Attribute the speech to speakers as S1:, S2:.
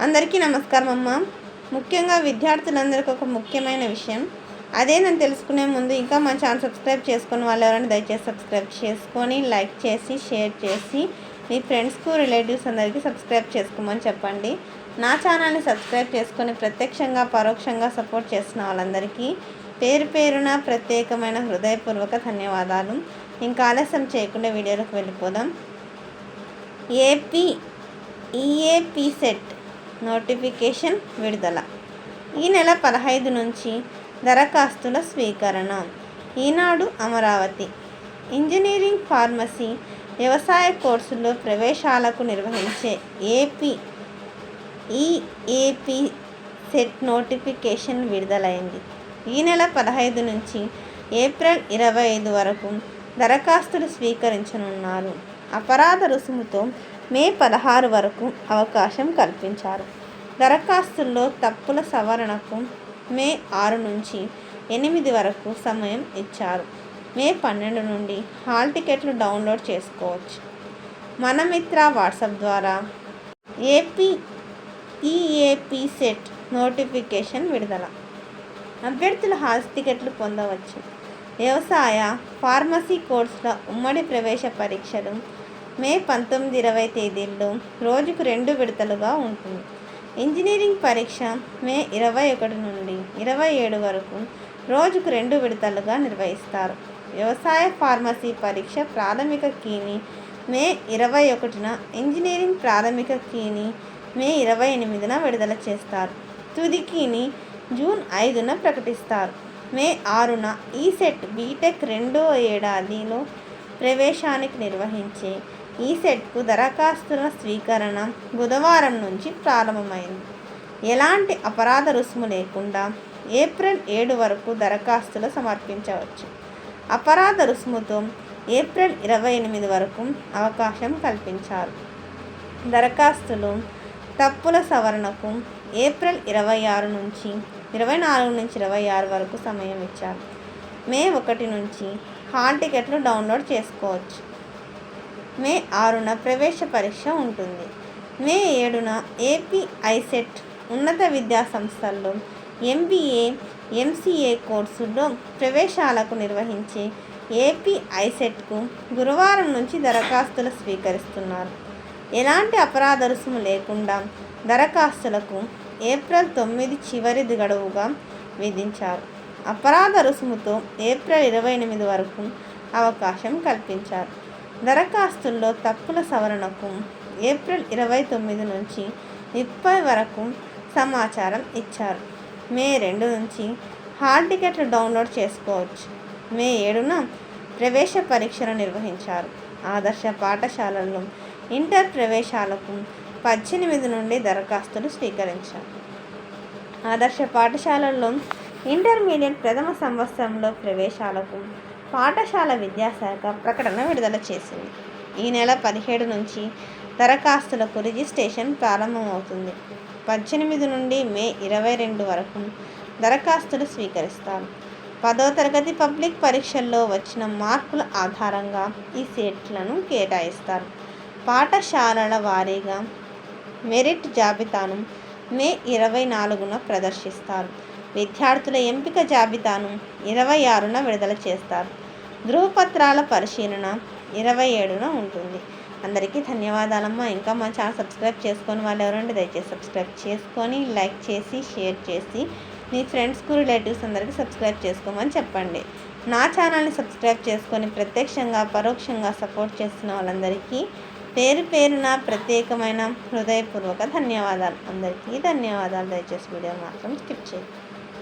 S1: అందరికీ నమస్కారం అమ్మ. ముఖ్యంగా విద్యార్థులందరికీ ఒక ముఖ్యమైన విషయం. అదే నేను తెలుసుకునే ముందు ఇంకా మా ఛానల్ సబ్స్క్రైబ్ చేసుకుని వాళ్ళు ఎవరైనా దయచేసి సబ్స్క్రైబ్ చేసుకొని లైక్ చేసి షేర్ చేసి మీ ఫ్రెండ్స్కు రిలేటివ్స్ అందరికీ సబ్స్క్రైబ్ చేసుకోమని చెప్పండి. నా ఛానల్ని సబ్స్క్రైబ్ చేసుకొని ప్రత్యక్షంగా పరోక్షంగా సపోర్ట్ చేస్తున్న వాళ్ళందరికీ పేరు పేరున ప్రత్యేకమైన హృదయపూర్వక ధన్యవాదాలు. ఇంకా ఆలస్యం చేయకుండా వీడియోలోకి వెళ్ళిపోదాం. ఈఏపీ సెట్ నోటిఫికేషన్ విడుదల. ఈ నెల 15 నుంచి దరఖాస్తుల స్వీకరణ. ఈనాడు అమరావతి. ఇంజనీరింగ్, ఫార్మసీ, వ్యవసాయ కోర్సుల్లో ప్రవేశాలకు నిర్వహించే ఈఏపీ సెట్ నోటిఫికేషన్ విడుదలైంది. ఈ నెల 15 నుంచి ఏప్రిల్ 25 వరకు దరఖాస్తులు స్వీకరించనున్నారు. అపరాధ రుసుముతో మే 16 వరకు అవకాశం కల్పించారు. దరఖాస్తుల్లో తప్పుల సవరణకు మే 6 నుంచి 8 వరకు సమయం ఇచ్చారు. మే 12 నుండి హాల్ టికెట్లు డౌన్లోడ్ చేసుకోవచ్చు. మన మిత్ర వాట్సాప్ ద్వారా ఈఏపీ సెట్ నోటిఫికేషన్ విడుదల. అభ్యర్థులు హాల్ టికెట్లు పొందవచ్చు. వ్యవసాయ, ఫార్మసీ కోర్సుల ఉమ్మడి ప్రవేశ పరీక్షలు మే 19-20 తేదీల్లో రోజుకు 2 విడతలుగా ఉంటుంది. ఇంజనీరింగ్ పరీక్ష మే 21 నుండి 27 వరకు రోజుకు 2 విడతలుగా నిర్వహిస్తారు. వ్యవసాయ, ఫార్మసీ పరీక్ష ప్రాథమిక కీని మే 21న, ఇంజనీరింగ్ ప్రాథమిక కీని మే 28న విడుదల చేస్తారు. తుది కీని జూన్ 5న ప్రకటిస్తారు. మే 6న ఈసెట్ బీటెక్ 2వ ఏడాదిలో ప్రవేశానికి నిర్వహించే ఈసెట్కు దరఖాస్తుల స్వీకరణ బుధవారం నుంచి ప్రారంభమైంది. ఎలాంటి అపరాధ రుసుము లేకుండా ఏప్రిల్ 7 వరకు దరఖాస్తులు సమర్పించవచ్చు. అపరాధ రుసుముతో ఏప్రిల్ 28 వరకు అవకాశం కల్పించారు. దరఖాస్తులు తప్పుల సవరణకు ఏప్రిల్ 24 నుంచి 26 వరకు సమయం ఇచ్చారు. మే 1 నుంచి హాల్ టికెట్లు డౌన్లోడ్ చేసుకోవచ్చు. మే 6న ప్రవేశ పరీక్ష ఉంటుంది. మే 7న ఏపీ ఐసెట్ ఉన్నత విద్యా సంస్థల్లో MBA, MCA కోర్సుల్లో ప్రవేశాలకు నిర్వహించే ఏపీ ఐసెట్కు గురువారం నుంచి దరఖాస్తులు స్వీకరిస్తున్నారు. ఎలాంటి అపరాధ రుసుము లేకుండా దరఖాస్తులకు ఏప్రిల్ 9 చివరి గడువుగా విధించారు. అపరాధ రుసుముతో ఏప్రిల్ 28 వరకు అవకాశం కల్పించారు. దరఖాస్తుల్లో తప్పుల సవరణకు ఏప్రిల్ 29 నుంచి 30 వరకు సమాచారం ఇచ్చారు. మే 2 నుంచి హాల్ టికెట్లు డౌన్లోడ్ చేసుకోవచ్చు. మే 7న ప్రవేశ పరీక్షలు నిర్వహించారు. ఆదర్శ పాఠశాలల్లో ఇంటర్ ప్రవేశాలకు 18 నుండి దరఖాస్తులు స్వీకరించారు. ఆదర్శ పాఠశాలల్లో ఇంటర్మీడియట్ ప్రథమ సంవత్సరంలో ప్రవేశాలకు పాఠశాల విద్యాశాఖ ప్రకటన విడుదల చేసింది. ఈ నెల 17 నుంచి దరఖాస్తులకు రిజిస్ట్రేషన్ ప్రారంభమవుతుంది. 18 నుండి మే 22 వరకు దరఖాస్తులు స్వీకరిస్తారు. 10వ తరగతి పబ్లిక్ పరీక్షల్లో వచ్చిన మార్కుల ఆధారంగా ఈ సీట్లను కేటాయిస్తారు. పాఠశాలల వారీగా మెరిట్ జాబితాను మే 24న ప్రదర్శిస్తారు. విద్యార్థుల ఎంపిక జాబితాను 26న విడుదల చేస్తారు. ధృవపత్రాల పరిశీలన 27న ఉంటుంది. అందరికీ ధన్యవాదాలమ్మా. ఇంకా మా ఛానల్ సబ్స్క్రైబ్ చేసుకొని వాళ్ళు ఎవరంటే దయచేసి సబ్స్క్రైబ్ చేసుకొని లైక్ చేసి షేర్ చేసి మీ ఫ్రెండ్స్కు రిలేటివ్స్ అందరికీ సబ్స్క్రైబ్ చేసుకోమని చెప్పండి. నా ఛానల్ని సబ్స్క్రైబ్ చేసుకొని ప్రత్యక్షంగా పరోక్షంగా సపోర్ట్ చేస్తున్న వాళ్ళందరికీ పేరు పేరున ప్రత్యేకమైన హృదయపూర్వక ధన్యవాదాలు. అందరికీ ధన్యవాదాలు. దయచేసి వీడియో మాత్రం స్కిప్ చేయండి.